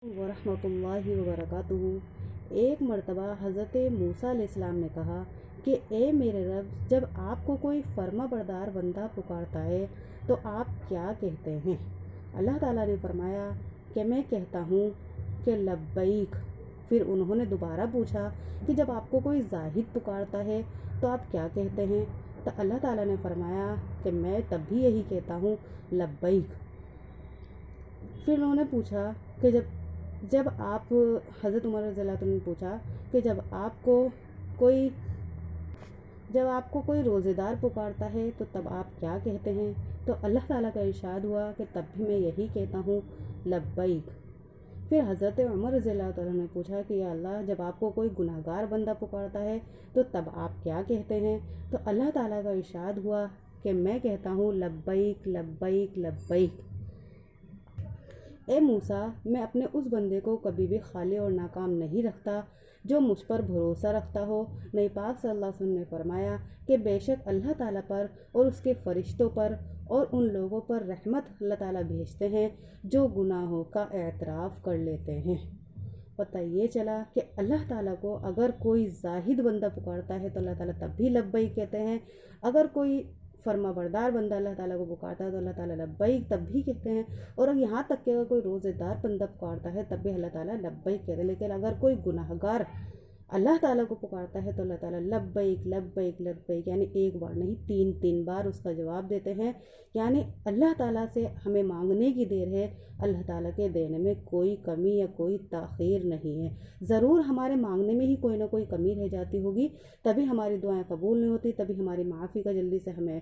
ورحمۃ اللہ وبرکاتہ۔ ایک مرتبہ حضرت موسیٰ علیہ السلام نے کہا کہ اے میرے رب، جب آپ کو کوئی فرما بردار بندہ پکارتا ہے تو آپ کیا کہتے ہیں؟ اللہ تعالیٰ نے فرمایا کہ میں کہتا ہوں کہ لبیک۔ پھر انہوں نے دوبارہ پوچھا کہ جب آپ کو کوئی زاہد پکارتا ہے تو آپ کیا کہتے ہیں؟ تو اللہ تعالیٰ نے فرمایا کہ میں تب بھی یہی کہتا ہوں لبیک۔ پھر انہوں نے پوچھا کہ جب آپ حضرت عمر رضی اللہ عنہ نے پوچھا کہ جب آپ کو کوئی روزے دار پکارتا ہے تو تب آپ کیا کہتے ہیں؟ تو اللہ تعالیٰ کا ارشاد ہوا کہ تب بھی میں یہی کہتا ہوں لبیک۔ پھر حضرت عمر رضی اللہ عنہ نے پوچھا کہ یا اللہ، جب آپ کو کوئی گناہ گار بندہ پکارتا ہے تو تب آپ کیا کہتے ہیں؟ تو اللہ تعالیٰ کا ارشاد ہوا کہ میں کہتا ہوں لبیک لبیک لبیک۔ اے موسیٰ، میں اپنے اس بندے کو کبھی بھی خالی اور ناکام نہیں رکھتا جو مجھ پر بھروسہ رکھتا ہو۔ نبی پاک صلی اللہ علیہ وسلم نے فرمایا کہ بے شک اللہ تعالیٰ پر اور اس کے فرشتوں پر اور ان لوگوں پر رحمت اللہ تعالیٰ بھیجتے ہیں جو گناہوں کا اعتراف کر لیتے ہیں۔ پتہ یہ چلا کہ اللہ تعالیٰ کو اگر کوئی زاہد بندہ پکارتا ہے تو اللہ تعالیٰ تب بھی لبیک کہتے ہیں، اگر کوئی فرما بردار بندہ اللہ تعالیٰ کو پکارتا ہے تو اللہ تعالیٰ لبیک تب بھی کہتے ہیں، اور یہاں تک کہ اگر کوئی روزے دار بندہ پکارتا ہے تب بھی اللہ تعالیٰ لبیک کہتے ہیں۔ لیکن اگر کوئی گناہ گار اللہ تعالیٰ کو پکارتا ہے تو اللہ تعالیٰ لبیک لبیک لبیک، یعنی ایک بار نہیں تین بار اس کا جواب دیتے ہیں۔ یعنی اللہ تعالیٰ سے ہمیں مانگنے کی دیر ہے، اللہ تعالیٰ کے دینے میں کوئی کمی یا کوئی تاخیر نہیں ہے۔ ضرور ہمارے مانگنے میں ہی کوئی نہ کوئی کمی رہ جاتی ہوگی، تبھی ہماری دعائیں قبول نہیں ہوتی، تبھی ہماری معافی کا جلدی سے ہمیں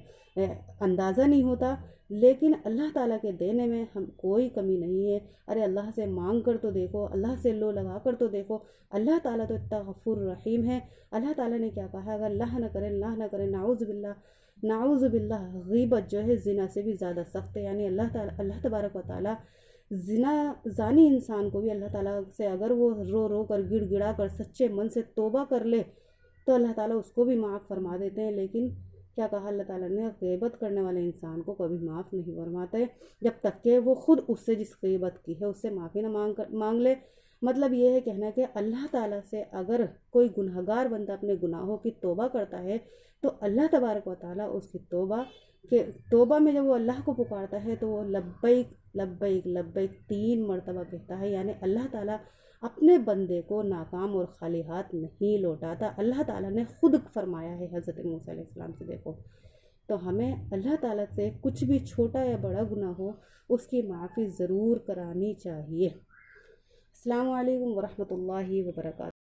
اندازہ نہیں ہوتا، لیکن اللہ تعالیٰ کے دینے میں ہم کوئی کمی نہیں ہے۔ ارے اللہ سے مانگ کر تو دیکھو، اللہ سے لو لگا کر تو دیکھو، اللہ تعالیٰ تو اتنا غفور رحیم ہے۔ اللہ تعالیٰ نے کیا کہا؟ اگر اللہ نہ کرے نعوذ باللہ، غیبت جو ہے زنا سے بھی زیادہ سخت ہے۔ یعنی اللہ تبارک و تعالیٰ زانی انسان کو بھی اللہ تعالیٰ سے اگر وہ رو رو کر گڑ گڑا کر سچے من سے توبہ کر لے تو اللہ تعالیٰ اس کو بھی معاف فرما دیتے ہیں، لیکن کیا کہا اللہ تعالیٰ نے؟ غیبت کرنے والے انسان کو کبھی معاف نہیں فرماتے جب تک کہ وہ خود اس سے جس غیبت کی ہے اس سے معافی نہ مانگ لے۔ مطلب یہ ہے کہنا کہ اللہ تعالیٰ سے اگر کوئی گناہ گار بندہ اپنے گناہوں کی توبہ کرتا ہے تو اللہ تبارک و تعالیٰ اس کی توبہ میں جب وہ اللہ کو پکارتا ہے تو وہ لبیک لبیک لبیک 3 مرتبہ کہتا ہے۔ یعنی اللہ تعالیٰ اپنے بندے کو ناکام اور خالی ہاتھ نہیں لوٹاتا۔ اللہ تعالیٰ نے خود فرمایا ہے حضرت موسیٰ علیہ السلام سے، دیکھو تو ہمیں اللہ تعالیٰ سے کچھ بھی چھوٹا یا بڑا گناہ ہو اس کی معافی ضرور کرانی چاہیے۔ السلام علیکم ورحمۃ اللہ وبرکاتہ۔